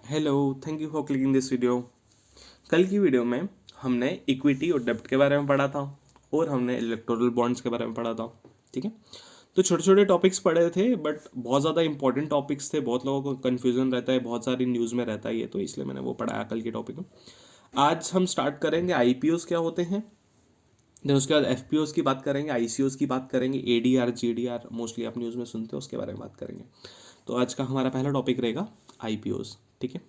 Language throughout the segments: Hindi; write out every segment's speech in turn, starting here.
Hello, thank you for clicking this video. कल की वीडियो में हमने इक्विटी और डेब्ट के बारे में पढ़ा था और हमने इलेक्टोरल बॉन्ड्स के बारे में पढ़ा था। ठीक है, तो छोटे छोटे टॉपिक्स पढ़े थे बट बहुत ज़्यादा इंपॉर्टेंट टॉपिक्स थे। बहुत लोगों को कन्फ्यूजन रहता है, बहुत सारी न्यूज़ में रहता है ये, तो इसलिए मैंने वो पढ़ाया कल के टॉपिक में। आज हम स्टार्ट करेंगे आईपीओस क्या होते हैं, देन उसके बाद एफपीओस की बात करेंगे, आईसीओस की बात करेंगे, एडीआर जीडीआर मोस्टली आप न्यूज़ में सुनते हो, उसके बारे में बात करेंगे। तो आज का हमारा पहला टॉपिक रहेगा आईपीओस। ठीक है,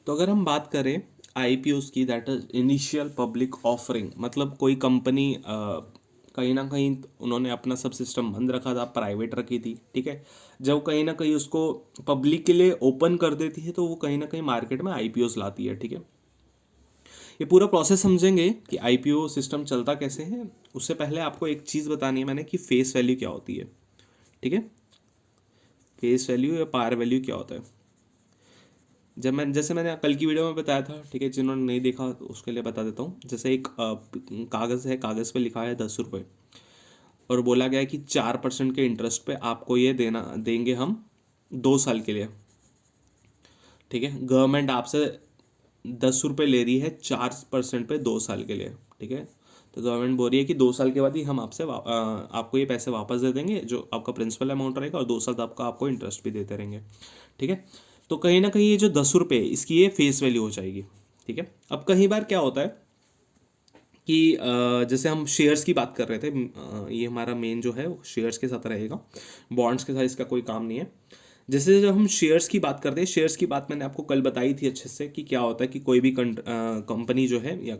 तो अगर हम बात करें आईपीओस की, that is initial public offering, मतलब कोई कंपनी कहीं ना कहीं उन्होंने अपना सब सिस्टम बंद रखा था, प्राइवेट रखी थी। ठीक है, जब कहीं ना कहीं उसको पब्लिक के लिए ओपन कर देती है तो वो कहीं ना कहीं मार्केट में आईपीओस लाती है। ठीक है, ये पूरा प्रोसेस समझेंगे कि आईपीओ सिस्टम चलता कैसे है। उससे पहले आपको एक चीज़ बतानी है मैंने कि फेस वैल्यू क्या होती है। ठीक है, फेस वैल्यू या पार वैल्यू क्या होता है। जैसे मैंने कल की वीडियो में बताया था, ठीक है, जिन्होंने नहीं देखा तो उसके लिए बता देता हूँ। जैसे एक कागज़ है, कागज़ पे लिखा है 10 रुपये और बोला गया है कि 4% के इंटरेस्ट पे आपको ये देंगे हम 2 साल के लिए। ठीक है, गवर्नमेंट आपसे 10 रुपये ले रही है 4% पे 2 साल के लिए। ठीक है, तो गवर्नमेंट बोल रही है कि 2 साल के बाद ही हम आपको ये पैसे वापस दे देंगे, जो आपका प्रिंसिपल अमाउंट रहेगा, और 2 साल तक आपको इंटरेस्ट भी देते रहेंगे। ठीक है, तो कहीं ना कहीं ये जो 10 रुपये इसकी ये फेस वैल्यू हो जाएगी। ठीक है, अब कई बार क्या होता है कि जैसे हम शेयर्स की बात कर रहे थे, ये हमारा मेन जो है वो शेयर्स के साथ रहेगा, बॉन्ड्स के साथ इसका कोई काम नहीं है। जैसे जब हम शेयर्स की बात करते हैं, शेयर्स की बात मैंने आपको कल बताई थी अच्छे से कि क्या होता है कि कोई भी कंपनी जो है या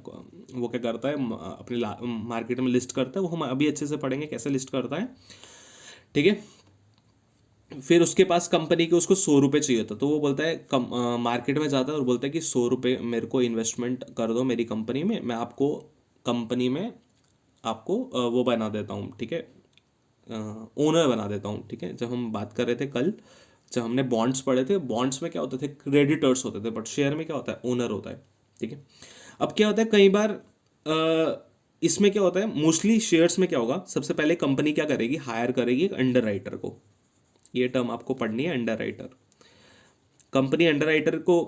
वो क्या करता है, अपने मार्केट में लिस्ट करता है। वो हम अभी अच्छे से पढ़ेंगे कैसे लिस्ट करता है। ठीक है, फिर उसके पास कंपनी के उसको 100 रुपये चाहिए था, तो वो बोलता है, मार्केट में जाता है और बोलता है कि 100 रुपये मेरे को इन्वेस्टमेंट कर दो मेरी कंपनी में, मैं आपको कंपनी में आपको वो बना देता हूँ। ठीक है, ओनर बना देता हूँ। ठीक है, जब हम बात कर रहे थे कल, जब हमने बॉन्ड्स पढ़े थे, बॉन्ड्स में क्या होते थे, क्रेडिटर्स होते थे, बट शेयर में क्या होता है, ओनर होता है। ठीक है, अब क्या होता है कई बार इसमें क्या होता है, मोस्टली शेयर्स में क्या होगा, सबसे पहले कंपनी क्या करेगी, हायर करेगी एक अंडर राइटर को। ये टर्म आपको पढ़नी है, under writer. Company under writer को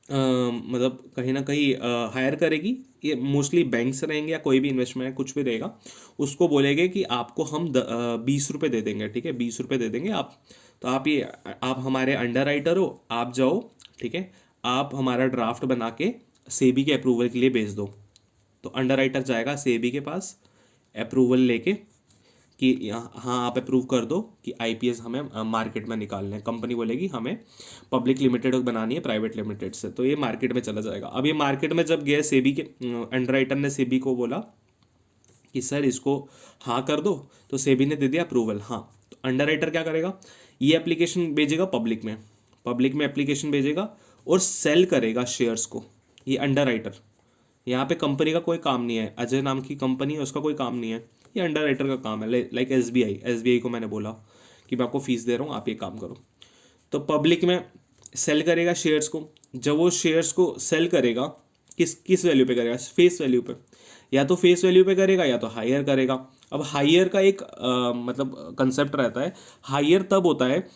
मतलब कहीं ना कहीं हायर करेगी। ये मोस्टली बैंक्स रहेंगे या कोई भी इन्वेस्टमेंट कुछ भी रहेगा, उसको बोलेंगे कि आपको हम 20 रुपये दे देंगे। ठीक है, 20 रुपये दे देंगे आप, तो आप हमारे अंडर राइटर हो, आप जाओ। ठीक है, आप हमारा ड्राफ्ट बना के सेबी के अप्रूवल के लिए भेज दो। तो अंडर राइटर जाएगा सेबी के पास अप्रूवल लेके कि हाँ आप अप्रूव कर दो कि आईपीएस हमें मार्केट में निकालना है। कंपनी बोलेगी हमें पब्लिक लिमिटेड बनानी है प्राइवेट लिमिटेड से, तो ये मार्केट में चला जाएगा। अब ये मार्केट में जब गया, सेबी के अंडरराइटर ने सेबी को बोला कि सर इसको हाँ कर दो, तो सेबी ने दे दिया अप्रूवल हाँ। तो अंडरराइटर क्या करेगा, ये एप्लीकेशन भेजेगा पब्लिक में एप्लीकेशन भेजेगा और सेल करेगा शेयर्स को। ये अंडरराइटर, यहाँ पे कंपनी का कोई काम नहीं है, अजय नाम की कंपनी है उसका कोई काम नहीं है, ये अंडर राइटर का काम है। लाइक एसबीआई को मैंने बोला कि मैं आपको फीस दे रहा हूँ, आप ये काम करो। तो पब्लिक में सेल करेगा शेयर्स को। जब वो शेयर्स को सेल करेगा, किस किस वैल्यू पे करेगा, फेस वैल्यू पे। या तो फेस वैल्यू पे करेगा या तो हायर करेगा। अब हायर का एक मतलब कंसेप्ट रहता है, हायर तब होता है,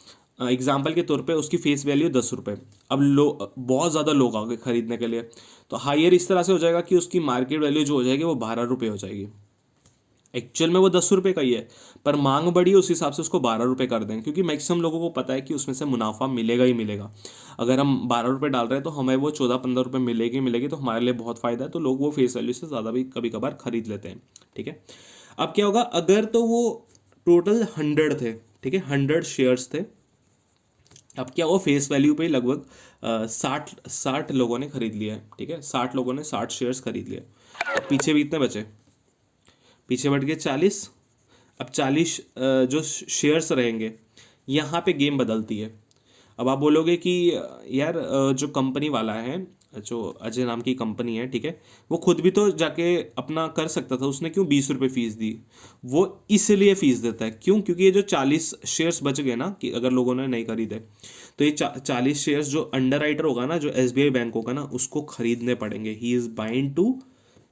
एग्जाम्पल के तौर पे उसकी फेस वैल्यू 10 रुपये, अब बहुत ज़्यादा लोग आ गए खरीदने के लिए, तो हायर इस तरह से हो जाएगा कि उसकी मार्केट वैल्यू जो हो जाएगी वो 12 रुपये हो जाएगी। एक्चुअल में वो 10 रुपये का ही है, पर मांग बढ़ी उस हिसाब से उसको 12 रुपये कर देंगे, क्योंकि मैक्सिमम लोगों को पता है कि उसमें से मुनाफा मिलेगा ही मिलेगा। अगर हम 12 रुपये डाल रहे हैं तो हमें वो 14-15 रुपये मिलेगी, तो हमारे लिए बहुत फ़ायदा है। तो लोग वो फेस वैल्यू से ज़्यादा भी कभी कभार खरीद लेते हैं। ठीक है, अब क्या होगा, अगर तो वो टोटल 100 थे, ठीक है, 100 शेयर्स थे, अब क्या वो फेस वैल्यू पे लगभग 60 लोगों ने खरीद लिया है। ठीक है, 60 लोगों ने 60 शेयर्स खरीद लिए। अब पीछे भी इतने बचे, पीछे बढ़ गए 40। अब 40 जो शेयर्स रहेंगे, यहाँ पे गेम बदलती है। अब आप बोलोगे कि यार जो कंपनी वाला है, जो अजय नाम की कंपनी है, ठीक है, वो खुद भी तो जाके अपना कर सकता था, उसने क्यों 20 रुपये फीस दी। वो इसलिए फीस देता है, क्यों, क्योंकि ये जो 40 शेयर्स बच गए ना, कि अगर लोगों ने नहीं खरीदे, तो ये 40 शेयर्स जो अंडर राइटर होगा ना, जो एसबीआई बैंक होगा ना, उसको खरीदने पड़ेंगे। He is bind to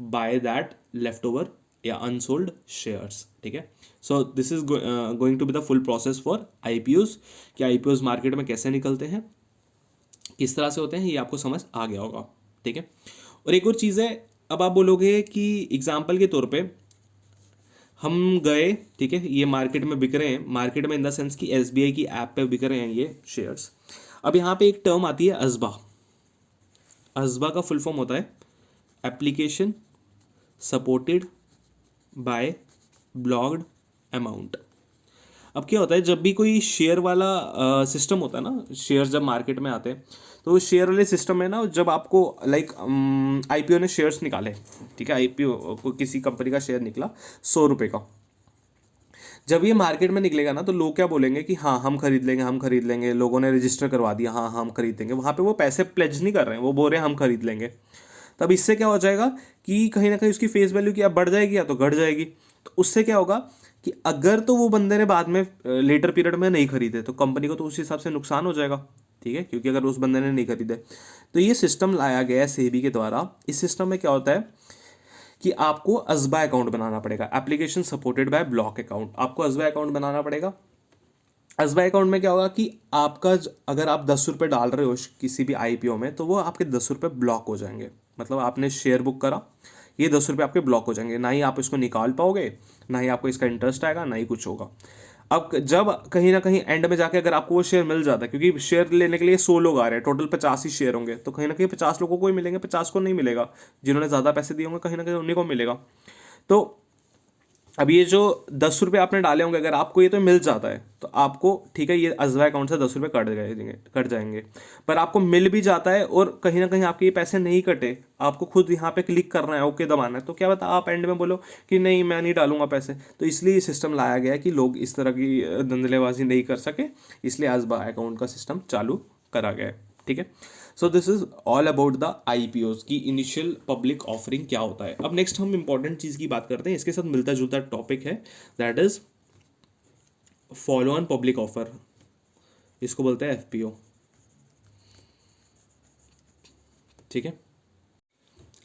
buy that left over या अनसोल्ड शेयर्स। ठीक है, so this is going to be the full process for IPOs, कि आईपीओज मार्केट में कैसे निकलते हैं, किस तरह से होते हैं ये आपको समझ आ गया होगा, ठीक है। और एक और चीज़ है, अब आप बोलोगे कि एग्जाम्पल के तौर पे हम गए, ठीक है, ये मार्केट में बिक रहे हैं, मार्केट में इन द सेंस कि एसबीआई की ऐप पे बिक रहे हैं ये शेयर्स। अब यहाँ पे एक टर्म आती है अजबा। अजबा का फुल फॉर्म होता है application supported by blocked amount. अब क्या होता है, जब भी कोई शेयर वाला सिस्टम होता है ना, शेयर जब मार्केट में आते हैं, तो शेयर वाले सिस्टम में ना, जब आपको लाइक आईपीओ ने शेयर्स निकाले, ठीक है, आईपीओ को किसी कंपनी का शेयर निकला 100 रुपये का, जब ये मार्केट में निकलेगा ना, तो लोग क्या बोलेंगे कि हाँ हम खरीद लेंगे, हम खरीद लेंगे, लोगों ने रजिस्टर करवा दिया, हाँ हम खरीद लेंगे, वहाँ पे वो पैसे प्लेज नहीं कर रहे हैं, वो बोल रहे हैं हम खरीद लेंगे। तब इससे क्या हो जाएगा कि कहीं ना कहीं उसकी फेस वैल्यू क्या बढ़ जाएगी या तो घट जाएगी। तो उससे क्या होगा कि अगर तो वो बंदे ने बाद में लेटर पीरियड में नहीं खरीदे तो कंपनी को तो उस हिसाब से नुकसान हो जाएगा, ठीक है, क्योंकि अगर उस बंदे ने नहीं खरीदे। तो ये सिस्टम लाया गया है सेबी के द्वारा। इस सिस्टम में क्या होता है कि आपको अजबा अकाउंट बनाना पड़ेगा, application supported by block account. आपको अजबा अकाउंट बनाना पड़ेगा। अजबा अकाउंट में क्या होगा कि आपका अगर आप 10 रुपये डाल रहे हो किसी भी आईपीओ में, तो वो आपके 10 रुपये ब्लॉक हो जाएंगे। मतलब आपने शेयर बुक करा, ये 10 रुपये आपके ब्लॉक हो जाएंगे, ना ही आप इसको निकाल पाओगे, ना ही आपको इसका इंटरेस्ट आएगा, ना ही कुछ होगा। अब जब कहीं ना कहीं एंड में जाके अगर आपको वो शेयर मिल जाता है, क्योंकि शेयर लेने के लिए 100 लोग आ रहे हैं, टोटल 50 ही शेयर होंगे, तो कहीं ना कहीं 50 लोगों को ही मिलेंगे, 50 को नहीं मिलेगा। जिन्होंने ज़्यादा पैसे दिए होंगे कहीं ना कहीं उन्हीं को मिलेगा। तो अब ये जो 10 रुपये आपने डाले होंगे, अगर आपको ये तो मिल जाता है तो आपको, ठीक है, ये अजवा अकाउंट से 10 रुपये कट जाएंगे। पर आपको मिल भी जाता है और कहीं ना कहीं आपके ये पैसे नहीं कटे, आपको खुद यहाँ पे क्लिक करना है, ओके दबाना है, तो क्या बता आप एंड में बोलो कि नहीं मैं नहीं डालूंगा पैसे। तो इसलिए ये सिस्टम लाया गया है कि लोग इस तरह की धंधलेबाजी नहीं कर सके, इसलिए अजवा अकाउंट का सिस्टम चालू करा गया है, ठीक है। So this is all about the IPOs की इनिशियल पब्लिक ऑफरिंग क्या होता है। अब नेक्स्ट हम इंपॉर्टेंट चीज की बात करते हैं, इसके साथ मिलता जुलता टॉपिक है, that is follow on public offer, इसको बोलते हैं एफपीओ, ठीक है।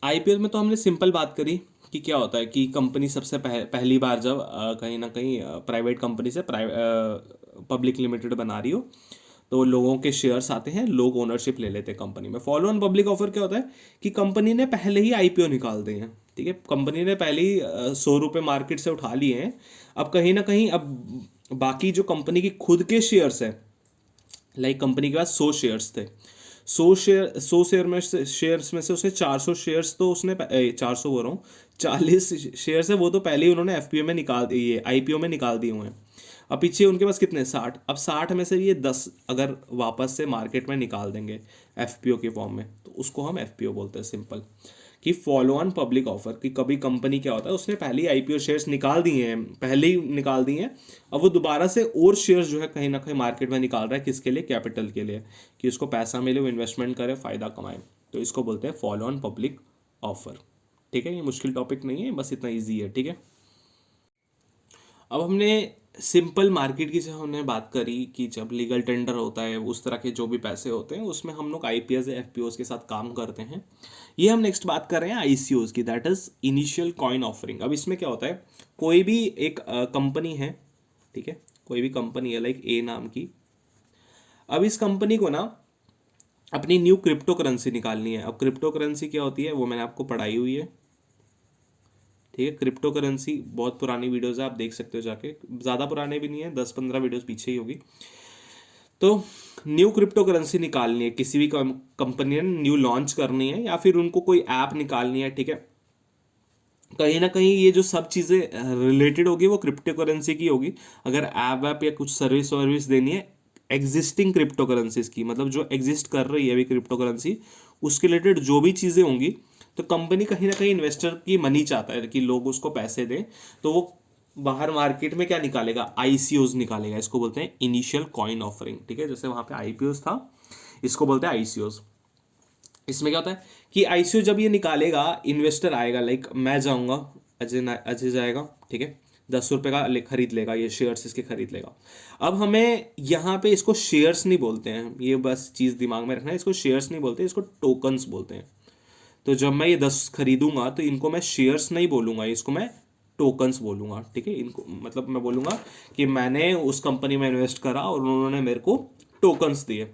आईपीएल में तो हमने सिंपल बात करी कि क्या होता है कि कंपनी सबसे पहली बार जब कहीं ना कहीं प्राइवेट कंपनी से पब्लिक लिमिटेड बना रही हो, तो लोगों के शेयर्स आते हैं, लोग ओनरशिप ले लेते हैं कंपनी में। फॉलो ऑन पब्लिक ऑफर क्या होता है कि कंपनी ने पहले ही आईपीओ निकाल दिए हैं, ठीक है, कंपनी ने पहले ही 100 रुपये मार्केट से उठा लिए हैं। अब कहीं ना कहीं अब बाकी जो कंपनी की खुद के शेयर्स है, लाइक कंपनी के पास 100 शेयर्स थे, 100 शेयर्स में से उसने 400 शेयर्स तो उसने 400 बोल रहा हूँ, 40 शेयर्स है वो तो पहले ही उन्होंने एफपीओ में निकाल दिए, आईपीओ में निकाल दिए हुए हैं। अब पीछे उनके पास कितने 60, अब 60 में से ये 10 अगर वापस से मार्केट में निकाल देंगे एफपीओ के फॉर्म में, तो उसको हम एफपीओ बोलते हैं सिंपल। कि फॉलो ऑन पब्लिक ऑफर, कि कभी कंपनी क्या होता है उसने पहले ही आईपीओ शेयर्स निकाल दिए हैं, पहले ही निकाल दिए हैं, अब वो दोबारा से और शेयर्स जो है कहीं ना कहीं मार्केट में निकाल रहा है, किसके लिए, कैपिटल के लिए, कि उसको पैसा मिले, वो इन्वेस्टमेंट करे, फायदा कमाए, तो इसको बोलते हैं फॉलो ऑन पब्लिक ऑफर, ठीक है। ये मुश्किल टॉपिक नहीं है, बस इतना ईजी है, ठीक है। अब हमने सिंपल मार्केट की जब हमने बात करी कि जब लीगल टेंडर होता है उस तरह के जो भी पैसे होते हैं उसमें हम लोग आईपीएस या एफपीओस के साथ काम करते हैं। ये हम नेक्स्ट बात कर रहे हैं आईसीओस की, that is initial coin offering. अब इसमें क्या होता है, कोई भी एक कंपनी है, ठीक है, कोई भी कंपनी है लाइक ए नाम की। अब इस कंपनी को ना अपनी न्यू क्रिप्टो करेंसी निकालनी है। अब क्रिप्टो करेंसी क्या होती है वो मैंने आपको पढ़ाई हुई है, ठीक है। क्रिप्टो करेंसी बहुत पुरानी वीडियोस है, आप देख सकते हो जाके, ज़्यादा पुराने भी नहीं है, 10-15 वीडियोस पीछे ही होगी। तो न्यू क्रिप्टो करेंसी निकालनी है, किसी भी कंपनी ने न्यू लॉन्च करनी है या फिर उनको कोई ऐप निकालनी है, ठीक है। कहीं ना कहीं ये जो सब चीज़ें रिलेटेड होगी वो क्रिप्टो करेंसी की होगी। अगर ऐप या कुछ सर्विस वर्विस देनी है एग्जिस्टिंग क्रिप्टो करेंसीज की, मतलब जो एग्जिस्ट कर रही है अभी क्रिप्टो करेंसी, उसके रिलेटेड जो भी चीज़ें होंगी, तो कंपनी कहीं ना कहीं इन्वेस्टर की मनी चाहता है कि लोग उसको पैसे दें, तो वो बाहर मार्केट में क्या निकालेगा, आईसीओज निकालेगा, इसको बोलते हैं इनिशियल कॉइन ऑफरिंग, ठीक है। जैसे वहाँ पे आईपीओज था, इसको बोलते हैं आईसीओज। इसमें क्या होता है कि आईसीओ जब ये निकालेगा, इन्वेस्टर आएगा, लाइक मैं जाऊँगा, अजय जाएगा, ठीक है, 10 रुपये का खरीद लेगा, ये शेयर्स इसके खरीद लेगा। अब हमें यहाँ पे इसको शेयर्स नहीं बोलते हैं, ये बस चीज़ दिमाग में रखना है, इसको शेयर्स नहीं बोलते, इसको टोकन्स बोलते हैं। तो जब मैं ये 10 खरीदूंगा तो इनको मैं शेयर्स नहीं बोलूँगा, इसको मैं टोकन्स बोलूँगा, ठीक है। इनको मतलब मैं बोलूँगा कि मैंने उस कंपनी में इन्वेस्ट करा और उन्होंने मेरे को टोकन्स दिए।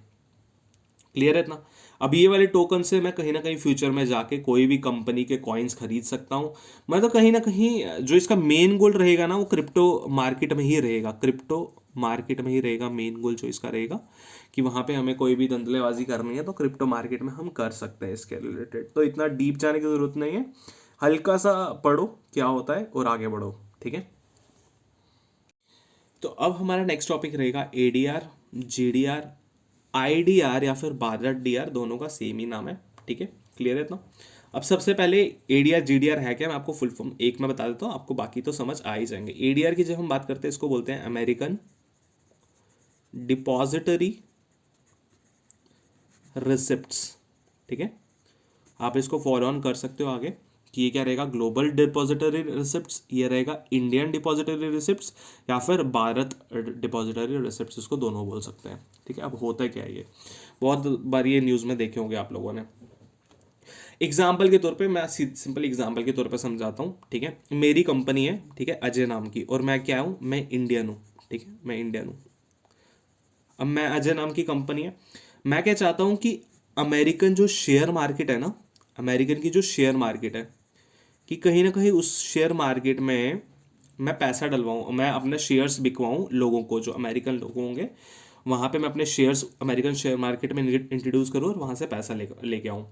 क्लियर है इतना। अब ये वाले टोकन से मैं कहीं ना कहीं फ्यूचर में जाके कोई भी कंपनी के कॉइन्स खरीद सकता हूँ। मतलब कहीं ना कहीं जो इसका मेन गोल रहेगा ना वो क्रिप्टो मार्केट में ही रहेगा, क्रिप्टो मार्केट में ही रहेगा मेन गोल जो इसका रहेगा, कि वहाँ पे हमें कोई भी धंधलेबाजी करनी है तो क्रिप्टो मार्केट में हम कर सकते हैं इसके रिलेटेड। तो इतना डीप जाने की ज़रूरत नहीं है, हल्का सा पढ़ो क्या होता है और आगे बढ़ो, ठीक है। तो अब हमारा नेक्स्ट टॉपिक रहेगा एडीआर, जीडीआर, आईडीआर या फिर भारत डीआर, दोनों का सेम ही नाम है, ठीक है। क्लियर है इतना। अब सबसे पहले एडीआर जीडीआर है क्या, मैं आपको फुल फॉर्म एक में बता देता हूँ, आपको बाकी तो समझ आ ही जाएंगे। एडीआर की जब हम बात करते हैं इसको बोलते हैं अमेरिकन डिपॉजिटरी रिसिप्ट्स, ठीक है। आप इसको फॉलो ऑन कर सकते हो आगे कि ये क्या रहेगा, ग्लोबल डिपॉजिटरी रिसिप्ट्स, ये रहेगा इंडियन डिपॉजिटरी रिसिप्ट्स, या फिर भारत डिपॉजिटरी रिसिप्ट्स, इसको दोनों बोल सकते हैं, ठीक है। अब होता है क्या है, ये बहुत बार ये न्यूज़ में देखे होंगे आप लोगों ने। एग्जाम्पल के तौर पे मैं सिंपल एग्जाम्पल के तौर पे समझाता हूँ, ठीक है। मेरी कंपनी है, ठीक है, अजय नाम की, और मैं क्या हूँ, मैं इंडियन हूँ, ठीक है, मैं इंडियन हूँ। अब मैं अजय नाम की कंपनी है, मैं क्या चाहता हूँ कि अमेरिकन जो शेयर मार्केट है ना, अमेरिकन की जो शेयर मार्केट है, कि कहीं ना कहीं उस शेयर मार्केट में मैं पैसा डलवाऊँ, मैं अपने शेयर्स बिकवाऊँ लोगों को, जो अमेरिकन लोग होंगे वहाँ पे मैं अपने शेयर्स अमेरिकन शेयर मार्केट में इंट्रोड्यूस करूँ और वहाँ से पैसा लेके आऊँ,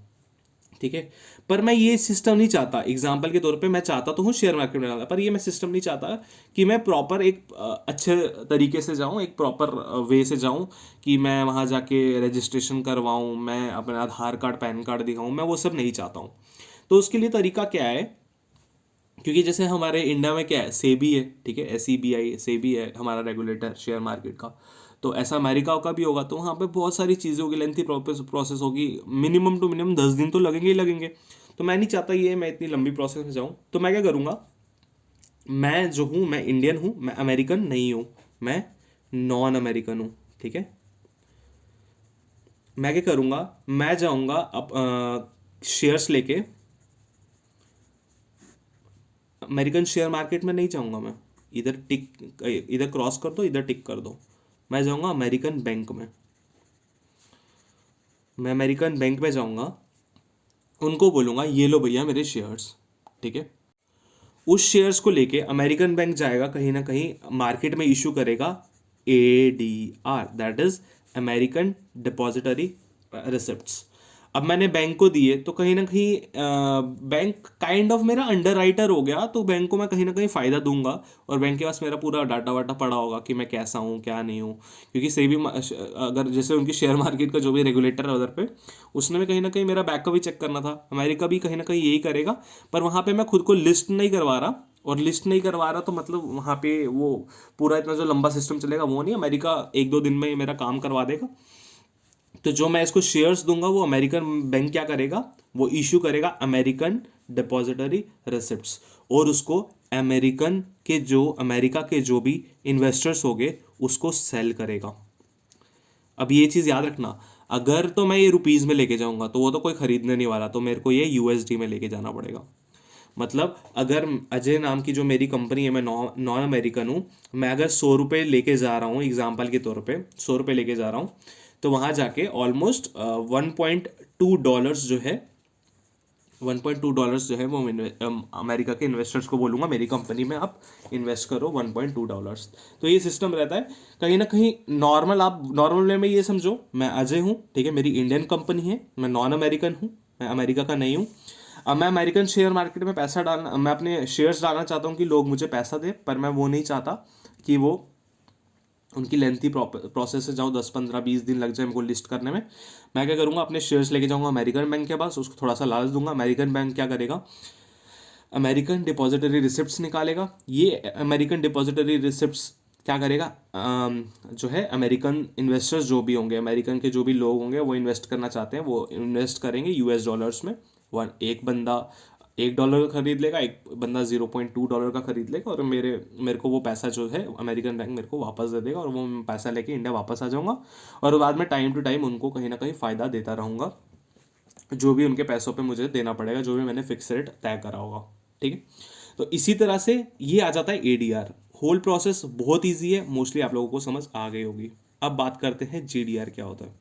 ठीक है। पर मैं ये सिस्टम नहीं चाहता, एग्जाम्पल के तौर पे मैं चाहता तो हूँ शेयर मार्केट में डालना, पर ये मैं सिस्टम नहीं चाहता कि मैं प्रॉपर एक अच्छे तरीके से जाऊँ, एक प्रॉपर वे से जाऊँ, कि मैं वहाँ जाके रजिस्ट्रेशन करवाऊँ, मैं अपना आधार कार्ड पैन कार्ड दिखाऊँ, मैं वो सब नहीं चाहता हूँ। तो उसके लिए तरीका क्या है, क्योंकि जैसे हमारे इंडिया में क्या है, सेबी है, ठीक है, SEBI सेबी है हमारा रेगुलेटर शेयर मार्केट का। तो ऐसा अमेरिका का भी होगा, तो वहाँ पे बहुत सारी चीज़ें होगी, लेंथी प्रोसेस होगी, मिनिमम टू मिनिमम 10 दिन तो लगेंगे ही लगेंगे। तो मैं नहीं चाहता ये मैं इतनी लंबी प्रोसेस में जाऊँ, तो मैं क्या करूँगा, मैं जो हूँ मैं इंडियन हूँ, मैं अमेरिकन नहीं हूँ, मैं नॉन अमेरिकन हूँ, ठीक है। मैं क्या करूँगा, मैं जाऊँगा अब शेयर्स लेके अमेरिकन शेयर मार्केट में नहीं जाऊँगा मैं, इधर टिक, इधर क्रॉस कर दो, इधर टिक कर दो, मैं जाऊँगा अमेरिकन बैंक में। मैं अमेरिकन बैंक में जाऊँगा, उनको बोलूँगा ये लो भैया मेरे शेयर्स, ठीक है। उस शेयर्स को लेके अमेरिकन बैंक जाएगा कहीं ना कहीं मार्केट में इशू करेगा ADR, that is American depository receipts. अब मैंने बैंक को दिए तो कहीं ना कहीं बैंक काइंड ऑफ मेरा अंडर राइटर हो गया, तो बैंक को मैं कहीं ना कहीं फ़ायदा दूंगा, और बैंक के पास मेरा पूरा डाटा वाटा पड़ा होगा कि मैं कैसा हूँ क्या नहीं हूँ। क्योंकि सेबी अगर जैसे उनकी शेयर मार्केट का जो भी रेगुलेटर है उधर पे, उसने भी कहीं ना कहीं मेरा बैकअप भी चेक करना था, अमेरिका भी कहीं ना कहीं यही करेगा। पर वहाँ पे मैं खुद को लिस्ट नहीं करवा रहा, और लिस्ट नहीं करवा रहा तो मतलब वहाँ पे वो पूरा इतना जो लंबा सिस्टम चलेगा वो नहीं, अमेरिका 1-2 दिन में मेरा काम करवा देगा। तो जो मैं इसको शेयर्स दूंगा वो अमेरिकन बैंक क्या करेगा, वो इशू करेगा अमेरिकन डिपॉजिटरी रिसिप्ट्स, और उसको अमेरिका के जो भी इन्वेस्टर्स होंगे उसको सेल करेगा। अब ये चीज़ याद रखना, अगर तो मैं ये रुपीज़ में लेके जाऊंगा तो वो तो कोई खरीदने नहीं वाला, तो मेरे को ये USD में लेके जाना पड़ेगा। मतलब अगर अजय नाम की जो मेरी कंपनी है, मैं नॉन अमेरिकन हूँ, मैं अगर 100 रुपये लेके जा रहा हूँ, एग्जाम्पल के तौर पे 100 रुपये लेके जा रहा हूँ, तो वहाँ जाके ऑलमोस्ट $1.2 जो है, $1.2 जो है वो अमेरिका के इन्वेस्टर्स को बोलूँगा मेरी कंपनी में आप इन्वेस्ट करो $1.2। तो ये सिस्टम रहता है कहीं ना कहीं नॉर्मल, आप नॉर्मल वे में ये समझो, मैं अजय हूँ, ठीक है, मेरी इंडियन कंपनी है, मैं नॉन अमेरिकन हूँ, मैं अमेरिका का नहीं हूँ। अब मैं अमेरिकन शेयर मार्केट में पैसा डालना, मैं अपने शेयर्स डालना चाहता हूँ कि लोग मुझे पैसा दें, पर मैं वो नहीं चाहता कि वो उनकी लेंथी प्रोसेस से जाऊँ, 10-15-20 दिन लग जाए हमको लिस्ट करने में। मैं क्या करूँगा, अपने शेयर्स लेके जाऊँगा अमेरिकन बैंक के पास, उसको थोड़ा सा लालच दूंगा, अमेरिकन बैंक क्या करेगा, अमेरिकन डिपॉजिटरी रिसिप्ट्स निकालेगा। ये अमेरिकन डिपॉजिटरी रिसिप्ट्स क्या करेगा, जो है अमेरिकन इन्वेस्टर्स जो भी होंगे, अमेरिकन के जो भी लोग होंगे वो इन्वेस्ट करना चाहते हैं, वो इन्वेस्ट करेंगे US डॉलर्स में। एक बंदा $1 का खरीद लेगा, एक बंदा $0.2 का खरीद लेगा, और मेरे को वो पैसा जो है अमेरिकन बैंक मेरे को वापस दे देगा, और वो मैं पैसा लेके इंडिया वापस आ जाऊँगा, और बाद में टाइम टू टाइम उनको कहीं ना कहीं फ़ायदा देता रहूँगा, जो भी उनके पैसों पे मुझे देना पड़ेगा, जो भी मैंने फिक्स रेट तय करा होगा, ठीक है। तो इसी तरह से ये आ जाता है ADR। होल प्रोसेस बहुत ईजी है, मोस्टली आप लोगों को समझ आ गई होगी। अब बात करते हैं GDR क्या होता है।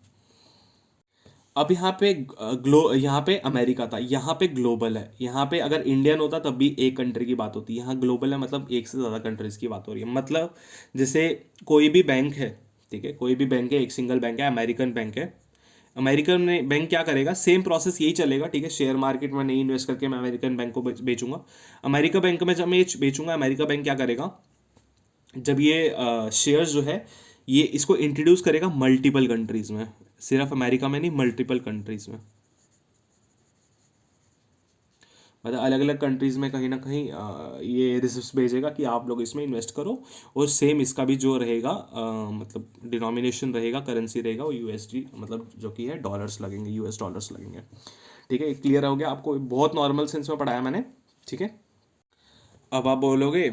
अब यहाँ पे अमेरिका था, यहाँ पे ग्लोबल है। यहाँ पे अगर इंडियन होता तब भी एक कंट्री की बात होती है, यहाँ ग्लोबल है मतलब एक से ज़्यादा कंट्रीज की बात हो रही है। मतलब जैसे कोई भी बैंक है, ठीक है, कोई भी बैंक है, एक सिंगल बैंक है, अमेरिकन बैंक है। अमेरिकन में बैंक क्या करेगा, सेम प्रोसेस यही चलेगा, ठीक है। शेयर मार्केट में नहीं इन्वेस्ट करके मैं अमेरिकन बैंक को बेचूंगा। अमेरिका बैंक में जब मैं ये बेचूंगा, अमेरिका बैंक क्या करेगा, जब ये शेयर्स जो है ये इसको इंट्रोड्यूस करेगा मल्टीपल कंट्रीज में, सिर्फ अमेरिका में नहीं, मल्टीपल कंट्रीज में। मतलब अलग अलग कंट्रीज में कहीं ना कहीं ये रिसिप्ट भेजेगा कि आप लोग इसमें इन्वेस्ट करो। और सेम इसका भी जो रहेगा मतलब डिनोमिनेशन रहेगा, करेंसी रहेगा, वो यूएसडी मतलब जो कि है डॉलर्स लगेंगे, यूएस डॉलर्स लगेंगे। ठीक है, क्लियर हो गया आपको, बहुत नॉर्मल सेंस में पढ़ाया मैंने। ठीक है, अब आप बोलोगे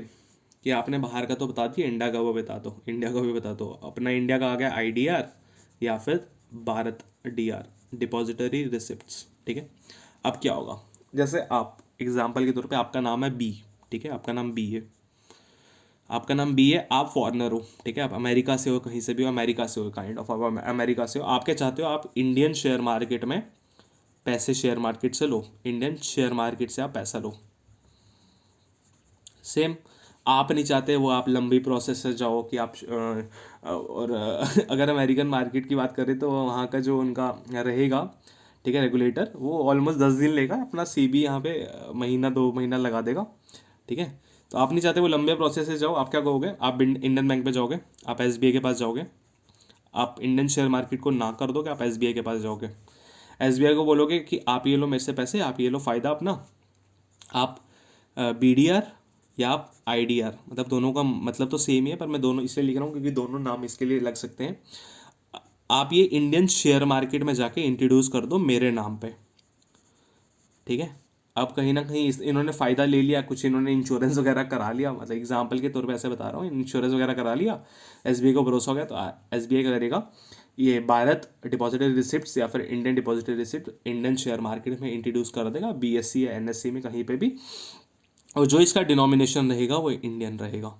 कि आपने बाहर का तो बता दिया, इंडिया का वो बता दो, इंडिया का भी बता दो। अपना इंडिया का आ गया आईडीआर या फिर भारत डीआर, डिपॉजिटरी रिसिप्ट्स। ठीक है, अब क्या होगा, जैसे आप एग्जाम्पल के तौर पे आपका नाम है बी, ठीक है, आपका नाम बी है, आपका नाम बी है, आप फॉरेनर हो, ठीक है, आप अमेरिका से हो, कहीं से भी हो, अमेरिका से हो, काइंड ऑफ आप अमेरिका से हो। आप क्या चाहते हो, आप इंडियन शेयर मार्केट में पैसे शेयर मार्केट से लो, इंडियन शेयर मार्केट से आप पैसा लो। सेम आप नहीं चाहते वो, आप लंबी प्रोसेस से जाओ कि आप अगर अमेरिकन मार्केट की बात करें तो वहाँ का जो उनका रहेगा, ठीक है, रेगुलेटर, वो ऑलमोस्ट 10 दिन लेगा अपना सीबी यहाँ पे, महीना 2 महीना लगा देगा। ठीक है, तो आप नहीं चाहते वो लंबे प्रोसेस से जाओ। आप क्या कहोगे, आप इंडियन बैंक पे जाओगे, आप एसबीआई के पास जाओगे, आप इंडियन शेयर मार्केट को ना कर दोगे, आप एसबीआई के पास जाओगे, एसबीआई को बोलोगे कि आप ये लो मेरे से पैसे, आप ये लो फ़ायदा अपना, आप बीडीआर या आप आईडीआर, मतलब दोनों का मतलब तो सेम ही है, पर मैं दोनों इसलिए लिख रहा हूँ क्योंकि दोनों नाम इसके लिए लग सकते हैं। आप ये इंडियन शेयर मार्केट में जाके इंट्रोड्यूस कर दो मेरे नाम पे। ठीक है, अब कहीं ना कहीं इन्होंने फ़ायदा ले लिया, कुछ इन्होंने इंश्योरेंस वगैरह करा लिया, मतलब एग्जांपल के तौर पे ऐसे बता रहा हूँ, इंश्योरेंस वगैरह करा लिया, एसबीआई को भरोसा हो गया, तो एसबीआई क्या करेगा, ये भारत डिपॉजिटरी रिसिप्ट या फिर Indian depository receipt Indian share market में इंट्रोड्यूस कर देगा, बीएससी या एनएससी में कहीं पे भी। और जो इसका डिनोमिनेशन रहेगा वो इंडियन रहेगा,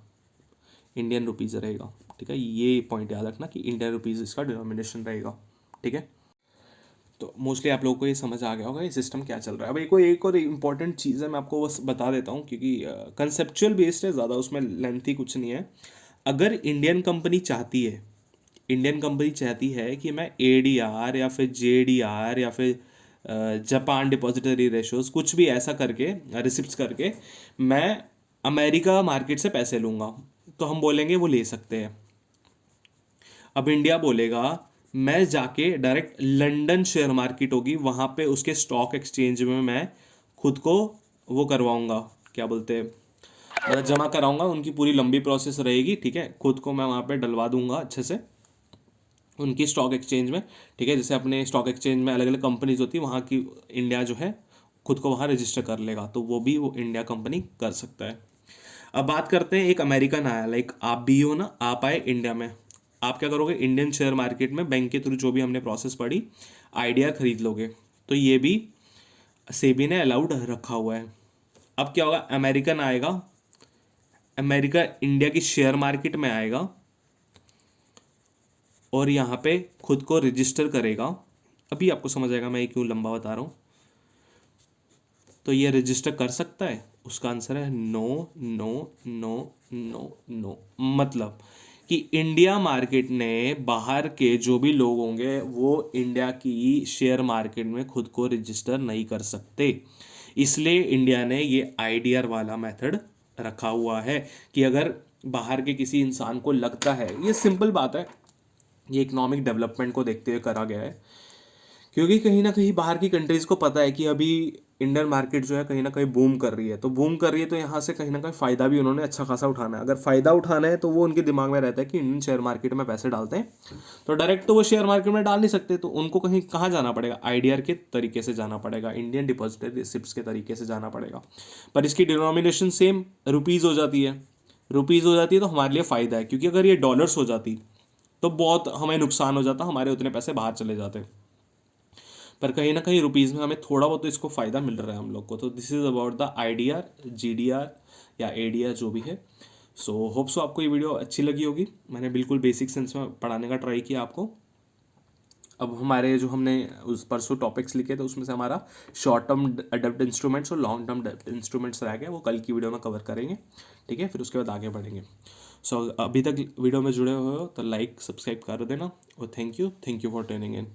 इंडियन रुपीज़ रहेगा। ठीक है, ये पॉइंट याद रखना कि इंडियन रुपीज़ इसका डिनोमिनेशन रहेगा। ठीक है, तो मोस्टली आप लोगों को ये समझ आ गया होगा ये सिस्टम क्या चल रहा है। अब एक और इम्पॉर्टेंट चीज़ है, मैं आपको बस बता देता हूँ क्योंकि कंसेप्चुअल बेस्ड है ज़्यादा, उसमें लेंथी कुछ नहीं है। अगर इंडियन कंपनी चाहती है, इंडियन कंपनी चाहती है कि मैं एडीआर या फिर जेडीआर या फिर जापान डिपॉजिटरी रेशोज कुछ भी ऐसा करके रिसिप्ट्स करके मैं अमेरिका मार्केट से पैसे लूँगा, तो हम बोलेंगे वो ले सकते हैं। अब इंडिया बोलेगा मैं जाके डायरेक्ट लंदन शेयर मार्केट होगी वहाँ पे उसके स्टॉक एक्सचेंज में मैं खुद को वो करवाऊँगा, क्या बोलते हैं, मतलब जमा कराऊँगा, उनकी पूरी लंबी प्रोसेस रहेगी। ठीक है, खुद को मैं वहाँ पे डलवा दूंगा अच्छे से उनकी स्टॉक एक्सचेंज में। ठीक है, जैसे अपने स्टॉक एक्सचेंज में अलग अलग कंपनीज होती है, वहाँ की इंडिया जो है खुद को वहाँ रजिस्टर कर लेगा, तो वो भी वो इंडिया कंपनी कर सकता है। अब बात करते हैं, एक अमेरिकन आया, लाइक आप भी हो ना, आप आए इंडिया में, आप क्या करोगे, इंडियन शेयर मार्केट में बैंक के थ्रू जो भी हमने प्रोसेस पढ़ी आईडीआर खरीद लोगे, तो ये भी सेबी ने अलाउड रखा हुआ है। अब क्या होगा, अमेरिकन आएगा, अमेरिका इंडिया की शेयर मार्केट में आएगा और यहाँ पे खुद को रजिस्टर करेगा। अभी आपको समझ आएगा मैं ये क्यों लंबा बता रहा हूँ। तो ये रजिस्टर कर सकता है, उसका आंसर है no no no no no. मतलब कि इंडिया मार्केट ने बाहर के जो भी लोग होंगे वो इंडिया की शेयर मार्केट में खुद को रजिस्टर नहीं कर सकते, इसलिए इंडिया ने ये आईडीआर वाला मेथड रखा हुआ है कि अगर बाहर के किसी इंसान को लगता है, ये सिंपल बात है, ये इकोनॉमिक डेवलपमेंट को देखते हुए करा गया है, क्योंकि कहीं ना कहीं बाहर की कंट्रीज़ को पता है कि अभी इंडियन मार्केट जो है कहीं ना कहीं बूम कर रही है, तो बूम कर रही है तो यहाँ से कहीं ना कहीं फ़ायदा भी उन्होंने अच्छा खासा उठाना है। अगर फ़ायदा उठाना है तो वो उनके दिमाग में रहता है कि इंडियन शेयर मार्केट में पैसे डालते हैं, तो डायरेक्ट तो वो शेयर मार्केट में डाल नहीं सकते, तो उनको कहीं कहाँ जाना पड़ेगा, आईडीआर के तरीके से जाना पड़ेगा, इंडियन डिपॉजिटरी रिसिप्ट्स के तरीके से जाना पड़ेगा। पर इसकी डिनोमिनेशन सेम रुपीज़ हो जाती है, रुपीज़ हो जाती है तो हमारे लिए फ़ायदा है, क्योंकि अगर ये डॉलर्स हो जाती तो बहुत हमें नुकसान हो जाता, हमारे उतने पैसे बाहर चले जाते। पर कहीं ना कहीं रुपीज़ में हमें थोड़ा बहुत तो इसको फ़ायदा मिल रहा है हम लोग को। तो this is about the IDR, GDR या एडीआर जो भी है। सो होप सो आपको ये वीडियो अच्छी लगी होगी, मैंने बिल्कुल बेसिक सेंस में पढ़ाने का ट्राई किया आपको। अब हमारे जो हमने उस परसों टॉपिक्स लिखे थे उसमें से हमारा शॉर्ट टर्म डेब्ट इंस्ट्रूमेंट्स और लॉन्ग टर्म डेब्ट इंस्ट्रूमेंट्स रह गए, वो कल की वीडियो में कवर करेंगे, ठीक है। फिर उसके बाद आगे बढ़ेंगे। सो अभी तक वीडियो में जुड़े हुए हो तो लाइक सब्सक्राइब कर देना, और thank you for tuning in.